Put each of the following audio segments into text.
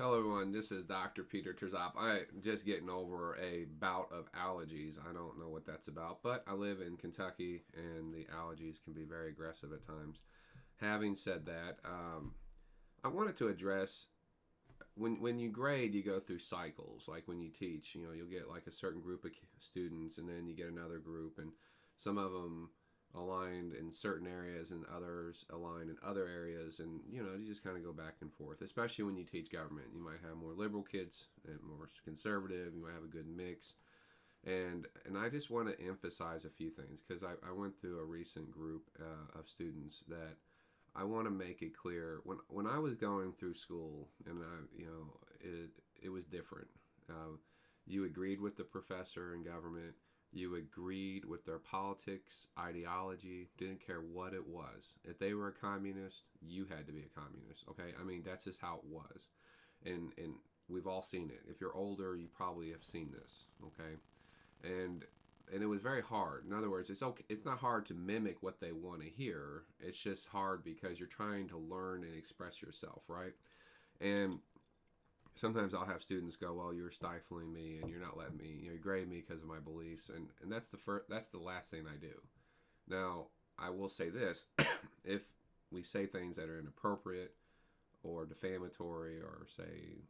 Hello, everyone. This is Dr. Peter Terzop. I'm just getting over a bout of allergies. I don't know what that's about, but I live in Kentucky and the allergies can be very aggressive at times. Having said that, I wanted to address when you grade, you go through cycles. Like when you teach, you'll get like a certain group of students, and then you get another group, and some of them aligned in certain areas and others aligned in other areas, and you just kind of go back and forth. Especially when you teach government, you might have more liberal kids and more conservative. You might have a good mix. And I just want to emphasize a few things because I went through a recent group of students that I want to make it clear when I was going through school, and it was different. Uh, you agreed with the professor in government. You agreed with their politics, ideology. Didn't care what it was. If they were a communist, you had to be a communist. Okay, I mean that's just how it was, and we've all seen it. If you're older, you probably have seen this. Okay, and and it was very hard. In other words, it's okay. It's not hard to mimic what they want to hear. It's just hard because you're trying to learn and express yourself, right? And sometimes I'll have students go, "Well, you're stifling me, and you're not letting me. You're grading me because of my beliefs," and that's the first. That's the last thing I do. Now, I will say this: if we say things that are inappropriate or defamatory or say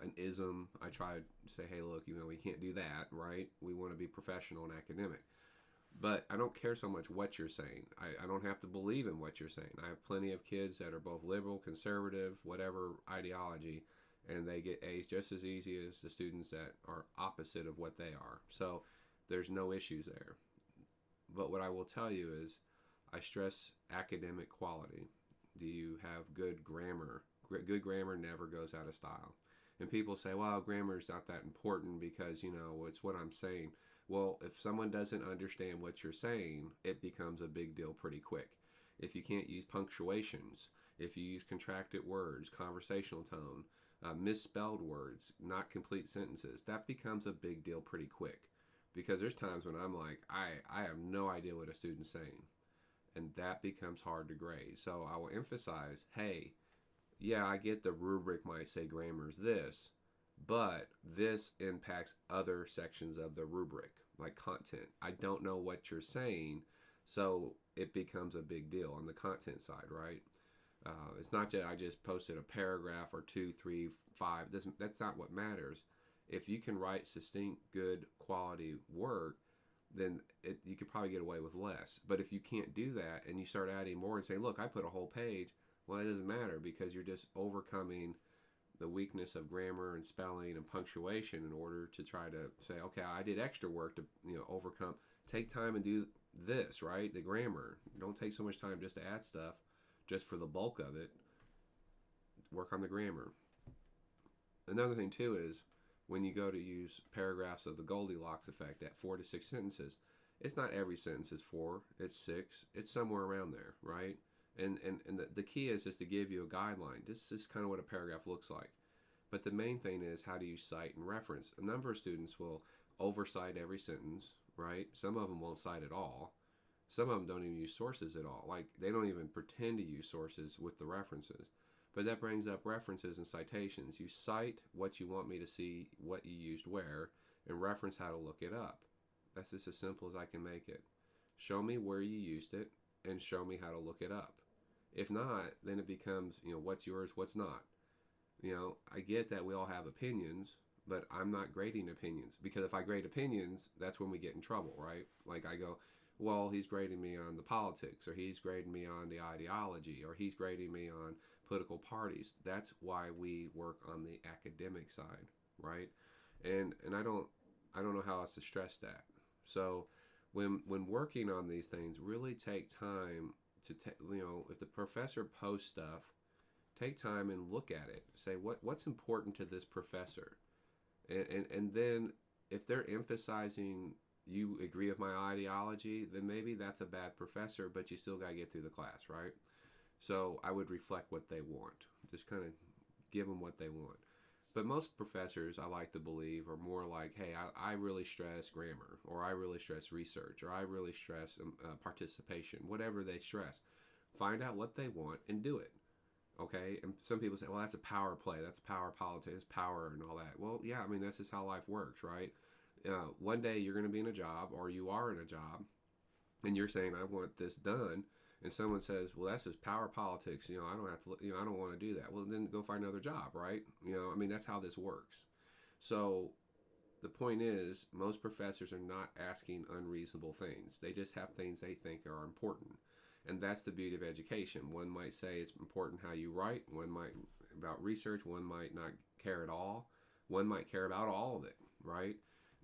an ism, I try to say, hey, look, we can't do that, right? We want to be professional and academic. But I don't care so much what you're saying. I don't have to believe in what you're saying. I have plenty of kids that are both liberal, conservative, whatever ideology, and they get A's just as easy as the students that are opposite of what they are. So there's no issues there. But what I will tell you is I stress academic quality. Do you have good grammar? Good grammar never goes out of style. And people say, well, grammar is not that important because, it's what I'm saying. Well, if someone doesn't understand what you're saying, it becomes a big deal pretty quick. If you can't use punctuations, if you use contracted words, conversational tone, misspelled words, not complete sentences, that becomes a big deal pretty quick. Because there's times when I'm like, I have no idea what a student's saying. And that becomes hard to grade. So I will emphasize, hey, yeah, I get the rubric might say grammar's this, but this impacts other sections of the rubric, like content. I don't know what you're saying, so it becomes a big deal on the content side, right? It's not that I just posted a paragraph or two, three, five. That's not what matters. If you can write succinct, good quality work, then you could probably get away with less. But if you can't do that and you start adding more and say, look, I put a whole page, well, it doesn't matter because you're just overcoming the weakness of grammar and spelling and punctuation in order to try to say, okay, I did extra work to overcome. Take time and do this, right? The grammar. Don't take so much time just to add stuff, just for the bulk of it. Work on the grammar. Another thing too is when you go to use paragraphs of the Goldilocks effect at 4 to 6 sentences, it's not every sentence is four, it's six, it's somewhere around there, right? And the key is just to give you a guideline. This is kind of what a paragraph looks like. But the main thing is how do you cite and reference? A number of students will oversight every sentence, right? Some of them won't cite at all. Some of them don't even use sources at all. Like they don't even pretend to use sources with the references. But that brings up references and citations. You cite what you want me to see, what you used where, and reference how to look it up. That's just as simple as I can make it. Show me where you used it and show me how to look it up. If not, then it becomes, what's yours, what's not. I get that we all have opinions, but I'm not grading opinions because if I grade opinions, that's when we get in trouble, right? Like I go, well, he's grading me on the politics, or he's grading me on the ideology, or he's grading me on political parties. That's why we work on the academic side, right? And I don't know how else to stress that. So when working on these things, really take time to if the professor posts stuff, take time and look at it. Say what's important to this professor, and then if they're emphasizing you agree with my ideology, then maybe that's a bad professor, but you still got to get through the class, right? So I would reflect what they want. Just kind of give them what they want. But most professors, I like to believe, are more like, hey, I really stress grammar, or I really stress research, or I really stress participation, whatever they stress. Find out what they want and do it. Okay, and some people say, well, that's a power play, that's power politics, power and all that. Well, yeah, I mean, that's just how life works, right? One day you're going to be in a job, or you are in a job, and you're saying, I want this done, and someone says, well, that's just power politics, I don't have to, I don't want to do that. Well, then go find another job, right? I mean, that's how this works. So the point is, most professors are not asking unreasonable things. They just have things they think are important. And that's the beauty of education. One might say it's important how you write, one might about research, one might not care at all, one might care about all of it, right?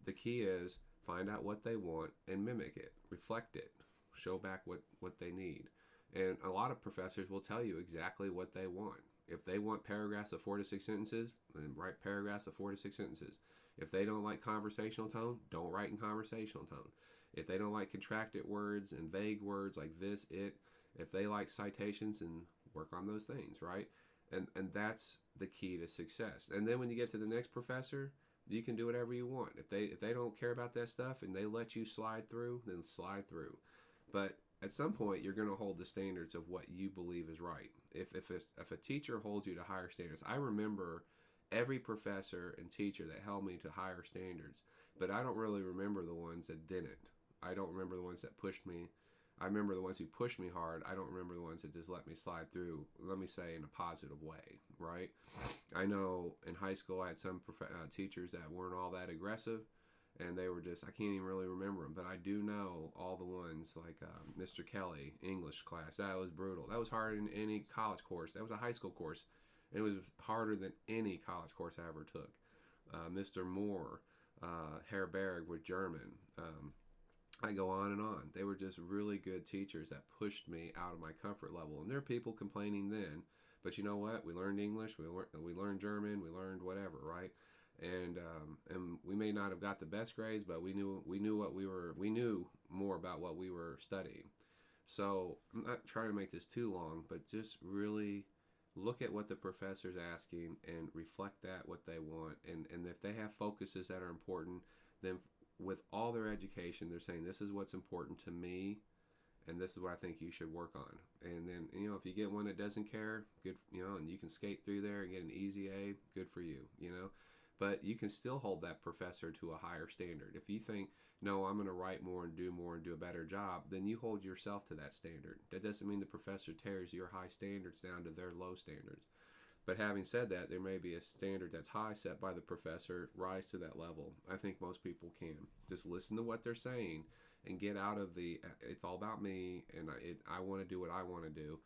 The key is find out what they want and mimic it, reflect it, show back what they need. And a lot of professors will tell you exactly what they want. If they want paragraphs of 4 to 6 sentences, then write paragraphs of 4 to 6 sentences. If they don't like conversational tone, don't write in conversational tone. If they don't like contracted words and vague words like this, it, if they like citations, and work on those things, right? And that's the key to success. And then when you get to the next professor, you can do whatever you want. If they don't care about that stuff and they let you slide through, then slide through. But at some point, you're going to hold the standards of what you believe is right. If a teacher holds you to higher standards, I remember every professor and teacher that held me to higher standards, but I don't really remember the ones that didn't. I don't remember the ones that pushed me. I remember the ones who pushed me hard. I don't remember the ones that just let me slide through, let me say, in a positive way, right? I know in high school I had some teachers that weren't all that aggressive, and they were just, I can't even really remember them, but I do know all the ones like Mr. Kelly, English class. That was brutal. That was harder than any college course. That was a high school course. It was harder than any college course I ever took. Mr. Moore, Herr Berg with German. I go on and on. They were just really good teachers that pushed me out of my comfort level. And there are people complaining then, but you know what? We learned English, we learned German, we learned whatever, right? And we may not have got the best grades, but we knew what we knew more about what we were studying. So I'm not trying to make this too long, but just really look at what the professor's asking and reflect that what they want. And if they have focuses that are important, then with all their education, they're saying this is what's important to me, and this is what I think you should work on. And then if you get one that doesn't care, good, and you can skate through there and get an easy A, good for you. But you can still hold that professor to a higher standard. If you think, no, I'm going to write more and do a better job, then you hold yourself to that standard. That doesn't mean the professor tears your high standards down to their low standards. But having said that, there may be a standard that's high set by the professor, rise to that level. I think most people can. Just listen to what they're saying and get out of the, it's all about me and I want to do what I want to do.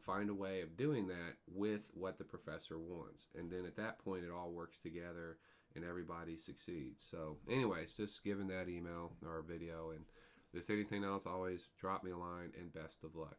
Find a way of doing that with what the professor wants. And then at that point, it all works together and everybody succeeds. So anyways, just giving that email or video. And if there's anything else, always drop me a line, and best of luck.